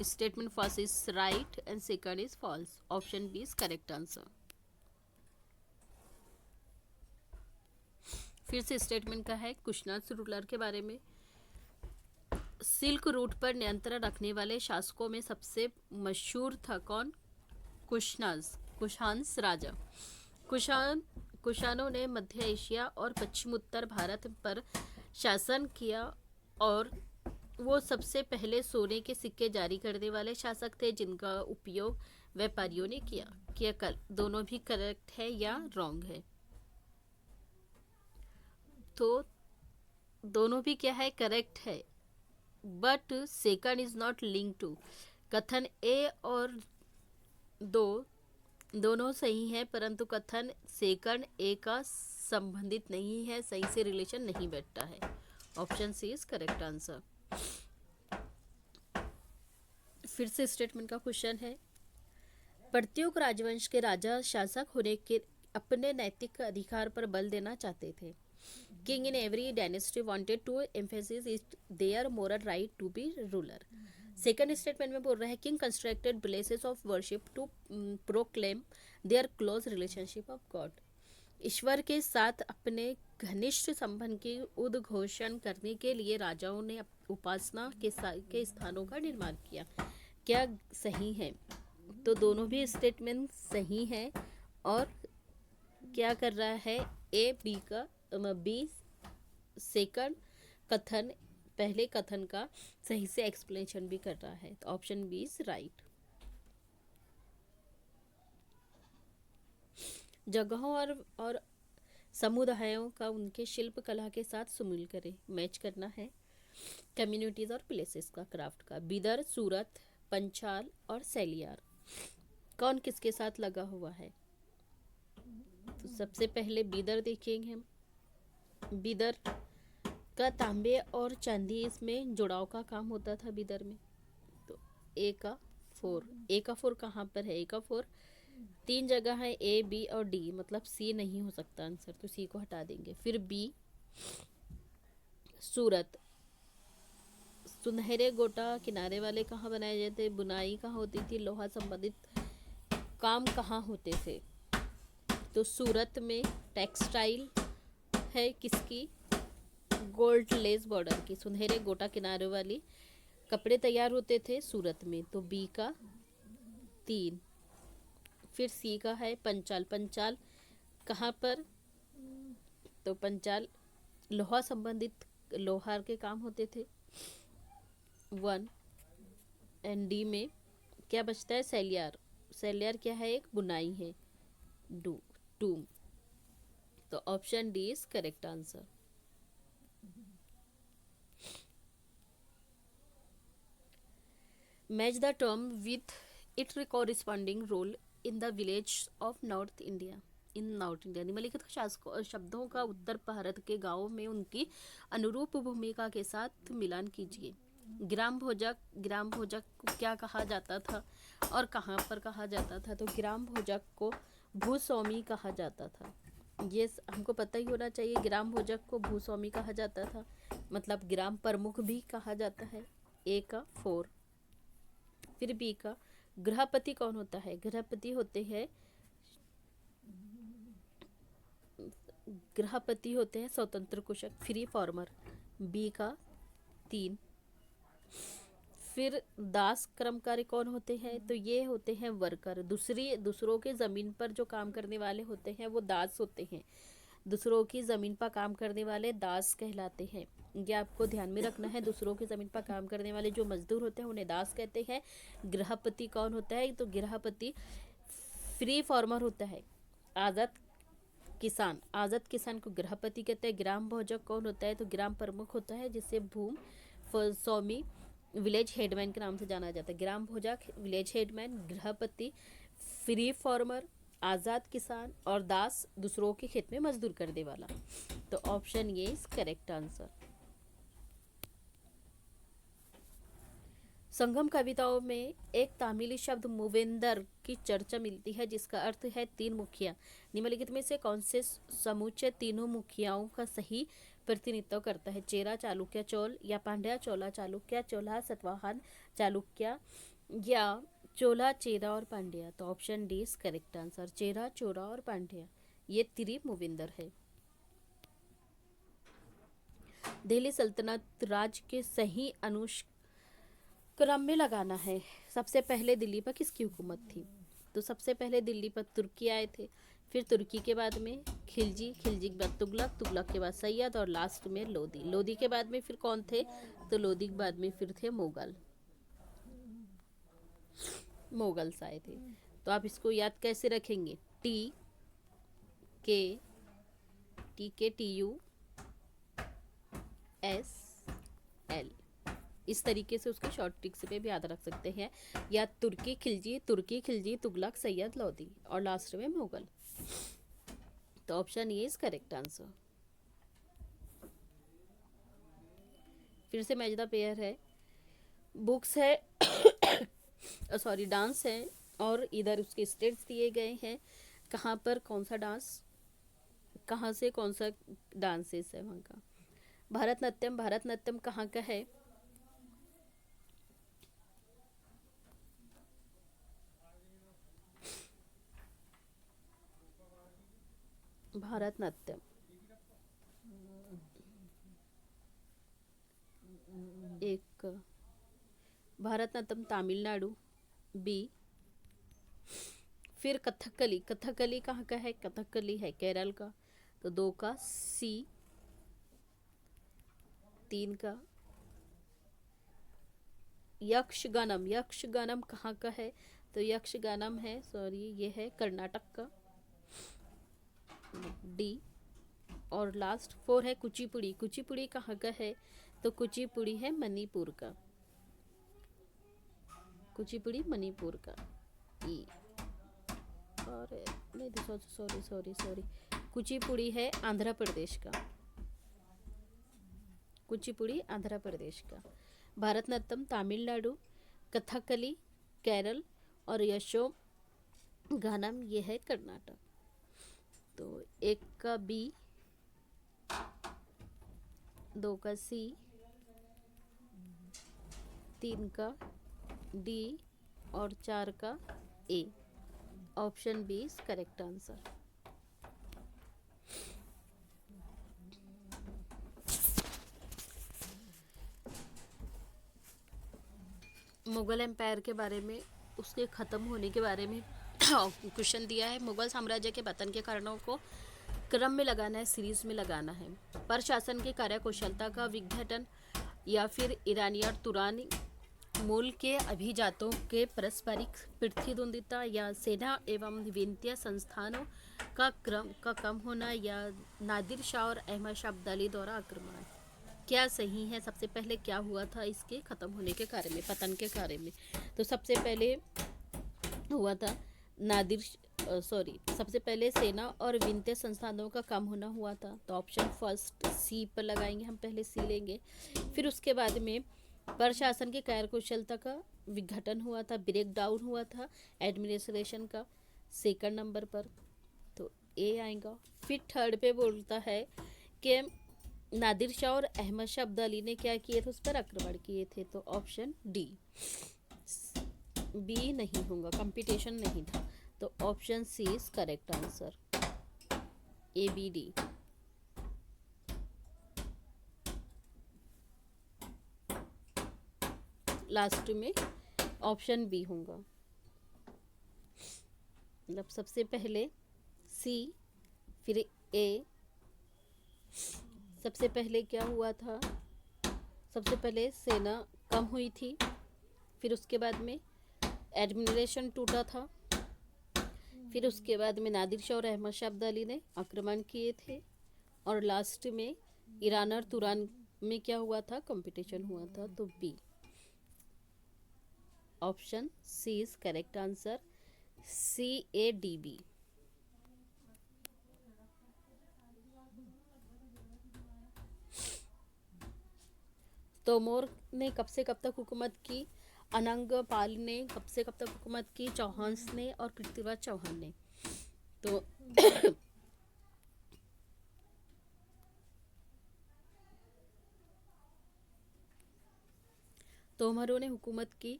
Statement first is right and second is false. Option B is correct answer. फिर से स्टेटमेंट का है कुशनाज रूलर के बारे में। सिल्क रूट पर नियंत्रण रखने वाले शासकों में सबसे मशहूर था कौन? कुशांस राजा। कुशानों ने मध्य एशिया और पश्चिम उत्तर भारत पर शासन किया और वो सबसे पहले सोने के सिक्के जारी करने वाले शासक थे जिनका उपयोग व्यापारियों ने किया। क्या दोनों भी करेक्ट है या रॉन्ग है? तो दोनों भी क्या है? करेक्ट है, but second is not link to. कथन ए और दोनों सही है, परंतु कथन सेकंड ए का संबंधित नहीं है, सही से रिलेशन नहीं बैठता है। Option C is correct answer. फिर से स्टेटमेंट का क्वेश्चन है प्रत्युक राजवंश के राजा शासक होने के अपने नैतिक अधिकार पर बल देना चाहते थे। King in every dynasty wanted to emphasis it their moral right to be ruler. Second statement में बोल रहा है king constructed places of worship to proclaim their close relationship of God. ईश्वर के साथ अपने घनिष्ठ संबंध की उद्घोषण करने के लिए राजाओं ने उपासना के स्थानों का निर्माण किया। क्या सही है? तो दोनों भी स्टेटमेंट सही है और क्या कर रहा है ए बी सेकंड कथन पहले कथन का सही से एक्सप्लेनेशन भी कर रहा है। तो ऑप्शन बी इज राइट। जगहों और समुदायों का उनके शिल्प कला के साथ सुमेल करें, मैच करना है। कम्युनिटीज और प्लेसेस का क्राफ्ट का बिदर, सूरत, पंचाल और सैलियार कौन किसके साथ लगा हुआ है? तो सबसे पहले बिदर देखेंगे हम। बिदर का तांबे और चांदी इसमें जुड़ाव का काम होता था बिदर में। तो ए का फोर कहाँ पर है? ए का 4 3 जगह है, ए बी और डी, मतलब सी नहीं हो सकता आंसर, तो सी को हटा देंगे। फिर बी सूरत, सुनहरे गोटा किनारे वाले कहाँ बनाए जाते? बुनाई कहाँ होती थी? लोहा संबंधित काम कहाँ होते थे? तो सूरत में टेक्सटाइल है किसकी? गोल्ड लेस बॉर्डर की, सुनहरे गोटा किनारे वाली कपड़े तैयार होते थे सूरत में। तो बी का 3। फिर सी का है पंचाल। पंचाल कहाँ पर? तो पंचाल लोहा संबंधित लोहार के काम होते थे 1। एंड डी में क्या बचता है? सैलियार। सैलियार क्या है? एक बुनाई है 2। तो option D is correct answer. Match the term with it corresponding role in the village of North India. In North India निम्नलिखित शब्दों का उत्तर भारत के गांवों में उनकी अनुरूप भूमिका के साथ मिलान कीजिए। ग्राम भोजक को क्या कहा जाता था और कहाँ पर कहा जाता था? तो ग्राम भोजक को भूस्वामी कहा जाता था। ये हमको पता ही होना चाहिए। ग्राम भोजक को भूस्वामी कहा जाता था, मतलब ग्राम प्रमुख भी कहा जाता है। ए का 4। फिर बी का गृहपति कौन होता है? गृहपति होते हैं स्वतंत्र कुशल, फ्री फार्मर। बी का 3। फिर दास कर्मकारी कौन होते हैं? तो ये होते हैं वर्कर। दूसरों के ज़मीन पर जो काम करने वाले होते हैं वो दास होते हैं। दूसरों की ज़मीन पर काम करने वाले दास कहलाते हैं। ये आपको ध्यान में रखना है। दूसरों की ज़मीन पर काम करने वाले जो मजदूर होते हैं उन्हें दास कहते हैं। गृहपति कौन होता है? तो गृहपति फ्री फार्मर होता है, आज़ाद किसान, आज़ाद किसान को गृहपति कहते हैं। ग्राम भोजक कौन होता है? तो ग्राम प्रमुख होता है, जिसे स्वामी विलेज हेडमैन के नाम से जाना जाता है। ग्राम भोजक, विलेज हेडमैन, गृहपति, फ्री फार्मर, आज़ाद किसान और दास, दूसरों के खेत में मजदूर करने वाला। तो ऑप्शन ये इज करेक्ट आंसर। संगम कविताओं में एक तामिली शब्द मूवेंदर की चर्चा मिलती है, जिसका अर्थ है तीन मुखिया। निम्नलिखित में से कौन से समुच्चय तीनों मुखियाओं का सही प्रतिनिधित्व करता है? चेरा, चालुक्य, चोल या पांड्या, चोला, चालुक्य, चोला, सतवाहन, चालुक्य या चोला, चेरा और पांड्या। तो option D is correct answer. Chera, Chola और पांड्या ये त्रि मूवेंदर है। दिल्ली सल्तनत राज्य के सही क्रम में लगाना है। सबसे पहले दिल्ली पर किसकी हुकूमत थी? तो सबसे पहले दिल्ली पर तुर्की आए थे, फिर तुर्की के बाद में खिलजी, खिलजी के बाद तुगलक, तुगलक के बाद सैयद और लास्ट में लोदी। लोदी के बाद में फिर कौन थे? तो लोदी के बाद में फिर थे मुगल, मुगल्स आए थे। तो आप इसको याद कैसे रखेंगे? के TUSL, इस तरीके से उसके शॉर्ट ट्रिक्स पे भी याद रख सकते हैं। या तुर्की, खिलजी, तुगलक, सैयद, लोदी और लास्ट में मुगल। तो ऑप्शन ये इज करेक्ट आंसर। फिर से मैच द पेयर है, बुक्स है सॉरी डांस है, और इधर उसके स्टेट्स दिए गए हैं, कहाँ पर कौन सा डांस, कहाँ से कौन सा डांसेस है वहाँ का। भारतनाट्यम, भारतनाट्यम कहाँ का है? भारतनाट्यम एक, भारतनाट्यम तमिलनाडु, बी। फिर कथकली, कथकली कहाँ का है? कथकली है केरल का, तो 2 का सी। 3 का यक्षगानम, यक्षगानम कहाँ का है? तो यक्षगानम है, सॉरी ये है कर्नाटक का, डी। और लास्ट 4 है कुचिपुड़ी, कुचिपुड़ी कहाँ का है? तो कुचिपुड़ी है मणिपुर का, कुचिपुड़ी मणिपुर का, ई। और नहीं, सॉरी कुचिपुड़ी है आंध्र प्रदेश का, कुचिपुड़ी आंध्र प्रदेश का। भारतनाट्यम तमिलनाडु, कथकली केरल और यक्षगानम ये है कर्नाटक। तो 1 का बी, 2 का सी, 3 का डी और 4 का A. Option B is correct answer. Mughal empire के बारे में, उसके ख़त्म होने के बारे में क्वेश्चन दिया है। मुगल साम्राज्य के पतन के कारणों को क्रम में लगाना है, सीरीज में लगाना है। प्रशासन की कार्यकुशलता का विघटन या फिर ईरानी और तुरानी मूल के अभिजातों के पारस्परिक प्रतिद्वंदिता या सेना एवं वित्तीय संस्थानों का कम होना या नादिर शाह और अहमद शाह अब्दाली द्वारा आक्रमण। क्या सही है? सबसे पहले क्या हुआ था इसके ख़त्म होने के कार्य में, पतन के कार्य में? तो सबसे पहले हुआ था सबसे पहले सेना और वित्तीय संस्थानों का कम होना हुआ था। तो ऑप्शन फर्स्ट सी पर लगाएंगे, हम पहले सी लेंगे। फिर उसके बाद में प्रशासन की कार्यकुशलता का विघटन हुआ था, ब्रेक डाउन हुआ था एडमिनिस्ट्रेशन का, सेकंड नंबर पर, तो ए आएगा। फिर थर्ड पे बोलता है कि नादिर शाह और अहमद शाह अब्दाली ने क्या किए थे? उस पर आक्रमण किए थे। तो ऑप्शन डी, बी नहीं होगा, कंपटीशन नहीं था। तो option C is correct answer, A B D. Last में ऑप्शन बी होगा, मतलब सबसे पहले सी फिर ए। सबसे पहले क्या हुआ था? सबसे पहले सेना कम हुई थी, फिर उसके बाद में एडमिनिस्ट्रेशन टूटा था, फिर उसके बाद में नादिर शाह और अहमद शाह अब्दाली ने आक्रमण किए थे, और लास्ट में ईरान और तुरान में क्या हुआ था, कंपटीशन हुआ था। तो B, option C is correct answer, CADB। Tomar ने कब से कब तक हुकूमत की, अनंग पाल ने कब से कब तक हुकूमत की, चौहान ने और पृथ्वीराज चौहान ने। तो तोमरों ने हुकूमत की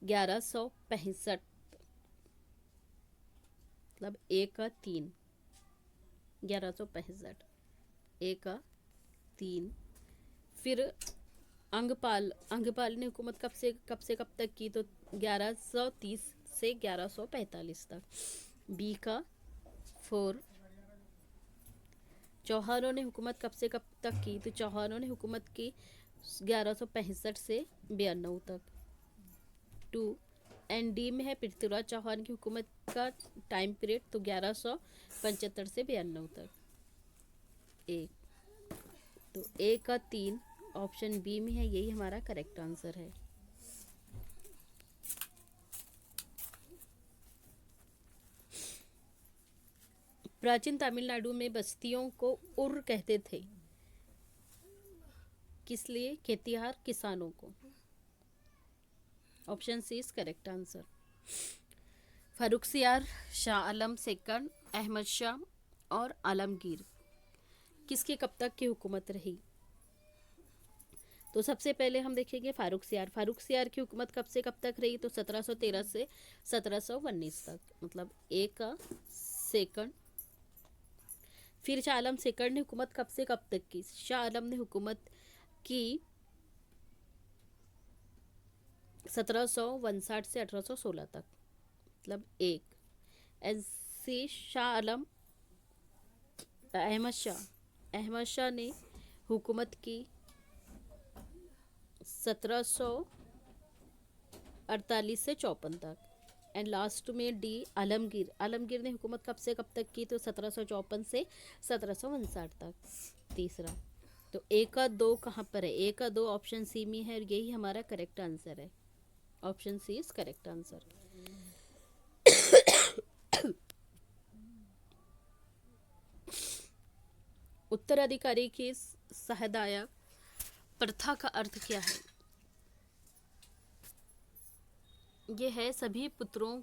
1165, मतलब एक का 3, 1165, एक का 3। फिर अंगपाल ने हुकूमत कब से कब तक की, तो 1130 से 1145 तक, बी का 4। चौहानों ने हुकूमत कब से कब तक की, तो चौहानों ने हुकूमत की 1165 से 92 तक, 2। एंड डी में है पृथ्वीराज चौहान की हुकूमत का टाइम पीरियड, तो 1175 से 92 तक, एक। तो ए का 3 ऑप्शन बी में है, यही हमारा करेक्ट आंसर है। प्राचीन तमिलनाडु में बस्तियों को उर कहते थे, किस लिए, खेतिहर किसानों को। Option C is correct answer. Farrukhsiyar, Shah Alam second, Ahmad Shah और आलमगीर किसकी कब तक की हुकूमत रही। तो सबसे पहले हम देखेंगे फारुखसियार की हुकूमत कब से कब तक रही, तो 1713 से 1719 तक, मतलब एक का सेकंड। फिर शाह आलम सेकंड ने हुकूमत कब से कब तक की, शाह आलम ने हुकूमत की 1759 से 1816 तक, मतलब एक। ऐसे शाह आलम अहमद शाह ने हुकूमत की 1748 से 54 तक, एंड लास्ट में डी आलमगीर ने हुकूमत कब से कब तक की, तो 1754 से 1759 तक, तीसरा। तो ए का 2 कहाँ पर है, ए का 2 ऑप्शन सी में है, और यही हमारा करेक्ट आंसर है। Option C is correct answer. उत्तराधिकारी की सहायता प्रथा का अर्थ क्या है। ये है सभी पुत्रों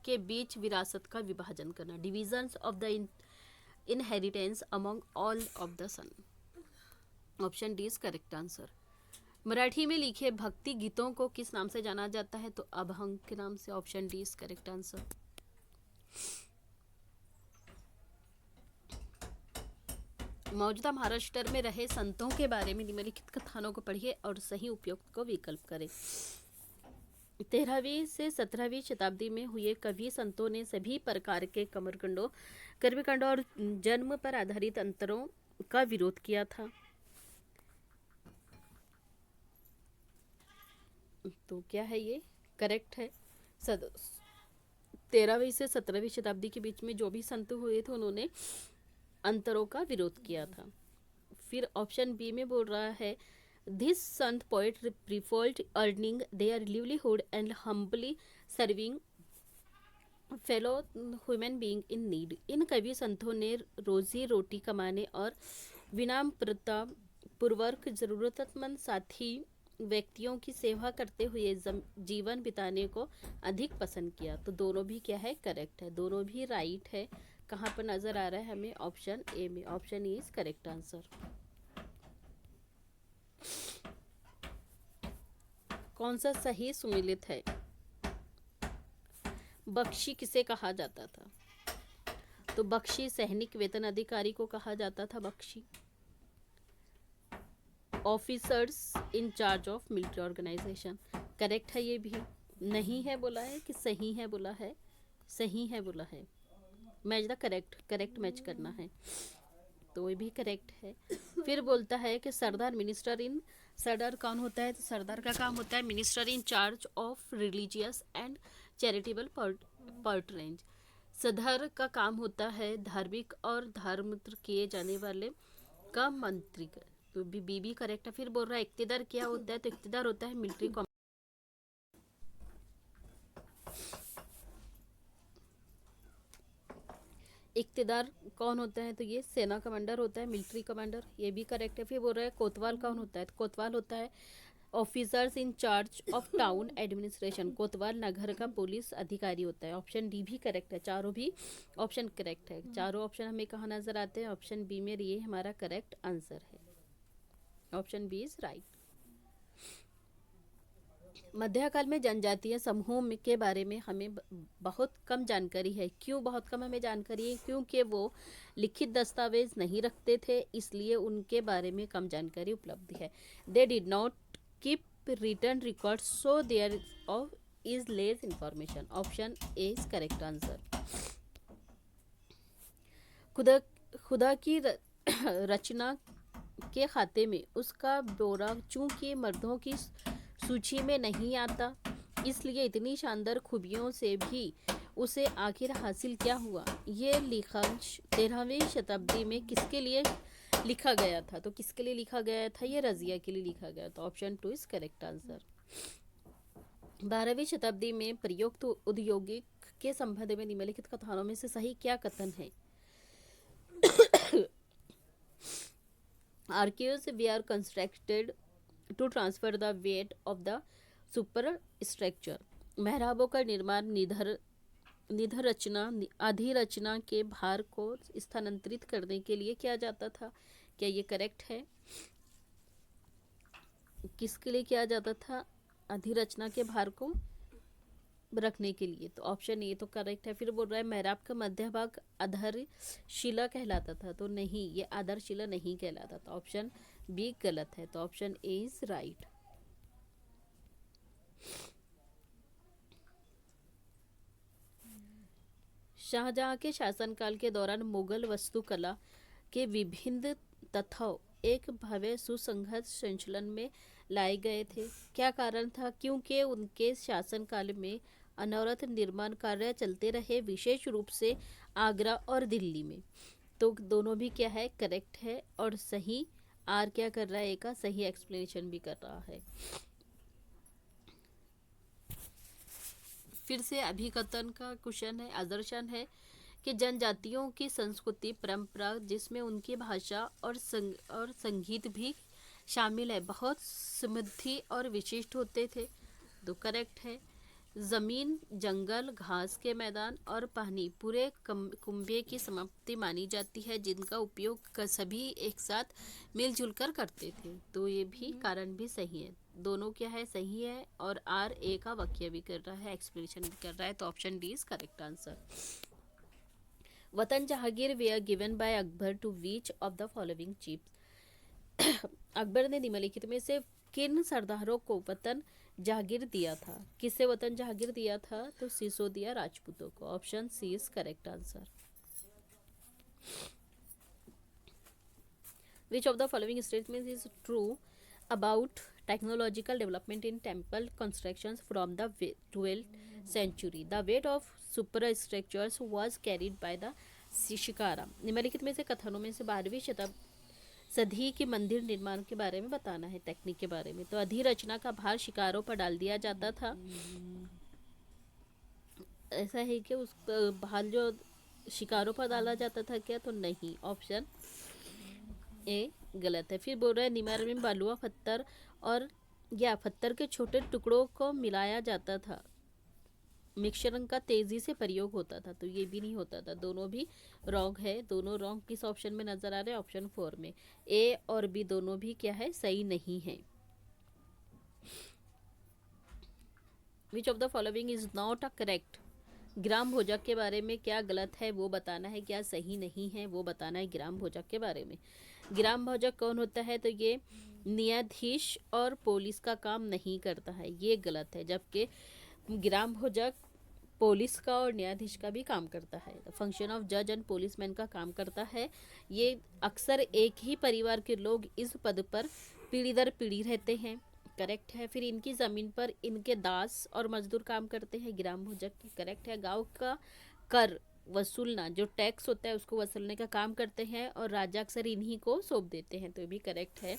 के बीच विरासत का विभाजन करना, divisions of the inheritance among all of the son. Option D is correct answer. Marathi में लिखे भक्ति गीतों को किस नाम से जाना जाता है, तो अभंग के नाम से। Option D is correct answer. मौजूदा महाराष्ट्र में रहे संतों के बारे में निम्नलिखित कथनों को पढ़िए और सही उपयुक्त को विकल्प करें। 13वीं से 17वीं शताब्दी में हुए कवि संतों ने सभी प्रकार के कर्मकांडों और जन्म पर आधारित अंतरों का विरोध किया था। तो क्या है ये, करेक्ट है। 13वीं से 17वीं शताब्दी के बीच में जो भी संत हुए थे उन्होंने अंतरों का विरोध किया था। फिर ऑप्शन बी में बोल रहा है, this sant poet preferred earning their livelihood and humbly serving fellow human being in need. इन कवि संतों ने रोजी रोटी कमाने और विनम्रता पूर्वक जरूरतमंद साथी व्यक्तियों की सेवा करते हुए जीवन बिताने को अधिक पसंद किया। तो दोनों भी क्या है, करेक्ट है, दोनों भी राइट है। कहाँ पर नजर आ रहा है हमें, ऑप्शन ए में। Option A is correct answer. कौन सा सही सुमिलित है। बख्शी किसे कहा जाता था, तो बख्शी सैनिक वेतन अधिकारी को कहा जाता था। Bakhshi officers in charge of military organisation, correct है। ये भी नहीं है बोला है कि सही है बोला है, सही है बोला है। मैच द करेक्ट मैच करना है, तो ये भी करेक्ट है। फिर बोलता है कि सरदार कौन होता है, तो सरदार का काम होता है minister in charge of religious and charitable patronage. सदर का काम होता है धार्मिक और धर्मांतर किए जाने वाले का मंत्री का। तो बी भी करेक्ट है। फिर बोल रहा है इक्तिदार क्या होता है, तो इक्तिदार होता है मिलिट्री। इक्तिदार कौन होता है, तो ये सेना कमांडर होता है, मिलिट्री कमांडर, ये भी करेक्ट है। फिर बोल रहा है कोतवाल कौन होता है, तो कोतवाल होता है officers in charge of town administration. कोतवाल नगर का पुलिस अधिकारी होता है। ऑप्शन डी भी करेक्ट है, चारों भी ऑप्शन करेक्ट है। चारों ऑप्शन हमें कहाँ नजर आते हैं, ऑप्शन बी में, ये हमारा करेक्ट आंसर है। Option B is right. मध्यकाल में जनजातीय समूहों के बारे में हमें बहुत कम जानकारी है। क्यों बहुत कम हमें जानकारी है, क्योंकि वो लिखित दस्तावेज नहीं रखते थे, इसलिए उनके बारे में कम जानकारी उपलब्ध है। They did not keep written record, so there of is less information. Option A is correct answer. खुदा खुदा की रचना के खाते में उसका ब्यौरा चूंकि मर्दों की सूची में नहीं आता, इसलिए इतनी शानदार खूबियों से भी उसे आखिर हासिल क्या हुआ। ये लेखांश 13वीं शताब्दी में किसके लिए लिखा गया था, तो किसके लिए लिखा गया था, ये रजिया के लिए लिखा गया था। Option 2 is correct answer. 12वीं शताब्दी में प्रयुक्त औद्योगिक के संबंध में निम्नलिखित कथनों में से सही क्या कथन है। Arches were constructed to transfer the weight of the superstructure. मेहराबों का निर्माण अधिरचना के भार को स्थानांतरित करने के लिए किया जाता था। क्या ये करेक्ट है? किसके लिए किया जाता था अधिरचना के भार को रखने के लिए, तो ऑप्शन ए तो करेक्ट है। फिर बोल रहा है मेहराब का मध्य भाग आधारशिला कहलाता था, तो नहीं, ये आधारशिला नहीं कहलाता था। ऑप्शन बी गलत है, तो option A is right. Shah Jahan के शासनकाल के दौरान मुगल वास्तुकला के विभिन्न तत्व एक भव्य सुसंगत संचलन में लाए गए थे। क्या कारण था? क्योंकि उनके शासनकाल में अनवरत निर्माण कार्य चलते रहे, विशेष रूप से आगरा और दिल्ली में। तो दोनों भी क्या है, करेक्ट है और सही। आर क्या कर रहा है, एक का सही एक्सप्लेनेशन भी कर रहा है। फिर से अभिकथन का क्वेश्चन है, आदर्शन है कि जनजातियों की संस्कृति परंपरा जिसमें उनकी भाषा और संगीत भी शामिल है बहुत समृद्धि और विशिष्ट होते थे, तो करेक्ट है। जमीन, जंगल, घास के मैदान और पानी पूरे कुंभे की समाप्ति मानी जाती है, जिनका उपयोग सभी एक साथ मिलजुल कर करते थे, तो ये भी कारण भी सही है। दोनों क्या है, सही है। और आर ए का वाक्य भी कर रहा है, एक्सप्लेनेशन भी कर रहा है, तो option D is correct answer. वतन जहांगीर वे are given by Akbar to which of the following chiefs. Akbar ने निम्नलिखित में से किन सरदारों को वतन जहांगीर दिया था? किसे वतन जहांगीर दिया था? तो सिसोदिया राजपूतों को। Option C is correct answer. Which of the following statement is true about technological development in temple constructions from the 12th century? The weight of super structures was carried by the shikhara. निम्नलिखित में से कथनों में से 12वीं सदी के मंदिर निर्माण के बारे में बताना है, टेक्निक के बारे में। तो अधिरचना का भार शिकारों पर डाल दिया जाता था। ऐसा है कि उस भार जो शिकारों पर डाला जाता था क्या? तो नहीं, ऑप्शन ए गलत है। फिर बोल रहा है निमार में बालुआ पत्थर और या पत्थर के छोटे टुकड़ों को मिलाया जाता था, मिक्सचर का तेजी से प्रयोग होता था, तो ये भी नहीं होता था। दोनों भी रॉन्ग है। दोनों रॉन्ग किस ऑप्शन में नजर आ रहे हैं? ऑप्शन 4 में। ए और बी दोनों भी क्या है, सही नहीं है। Which of the following is not a correct? ग्राम भोजक के बारे में क्या गलत है वो बताना है, क्या सही नहीं है वो बताना है। ग्राम भोजक के बारे में, ग्राम भोजक कौन होता है? तो ये न्यायाधीश और पुलिस का काम नहीं करता है, ये गलत है। जबकि ग्राम भोजक पुलिस का और न्यायाधीश का भी काम करता है। फंक्शन ऑफ जज एंड पुलिसमैन का काम करता है। ये अक्सर एक ही परिवार के लोग इस पद पर पीढ़ी दर पीढ़ी रहते हैं, करेक्ट है। फिर इनकी ज़मीन पर इनके दास और मजदूर काम करते हैं, ग्राम भोजक, करेक्ट है। गांव का कर वसूलना, जो टैक्स होता है उसको वसूलने का काम करते हैं और राजा अक्सर इन्हीं को सौंप देते हैं। तो ये भी करेक्ट है।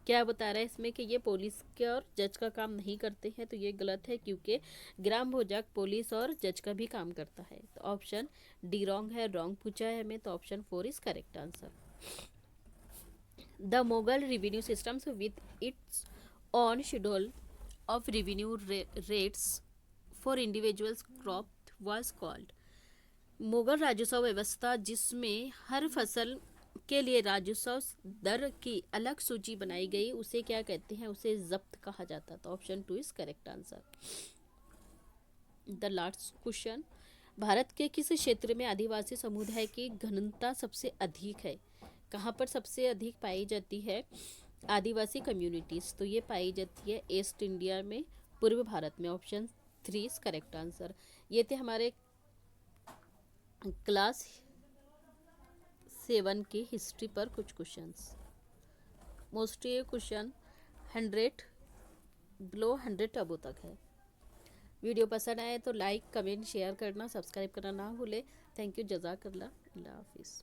क्या बता रहा है इसमें कि ये पुलिस के और जज का काम नहीं करते हैं, तो ये गलत है क्योंकि ग्राम भोजक पुलिस और जज का भी काम करता है। तो ऑप्शन डी रॉन्ग है, रॉन्ग पूछा है हमें, तो option 4 is correct answer. The Mughal revenue systems with its on schedule of revenue rates for individuals crop was called. Mughal राजस्व व्यवस्था जिसमें हर फसल के लिए राजस्व दर की अलग सूची बनाई गई, उसे क्या कहते हैं? उसे जब्त कहा जाता था। Option 2 is correct answer. The last question, Bharat के किस क्षेत्र में आदिवासी समुदाय की घनता सबसे अधिक है? कहाँ पर सबसे अधिक पाई जाती है आदिवासी कम्युनिटीज? तो ये पाई जाती है ईस्ट इंडिया में, पूर्व भारत में। Option 3 is correct answer. ये थे हमारे क्लास 7 की हिस्ट्री पर कुछ क्वेश्चंस। मोस्टली ये क्वेश्चन 100 बिलो 100 अबो तक है। वीडियो पसंद आए तो लाइक कमेंट शेयर करना, सब्सक्राइब करना ना भूले। थैंक यू, जज़ाकल्लाह, अल्लाह हाफिज़।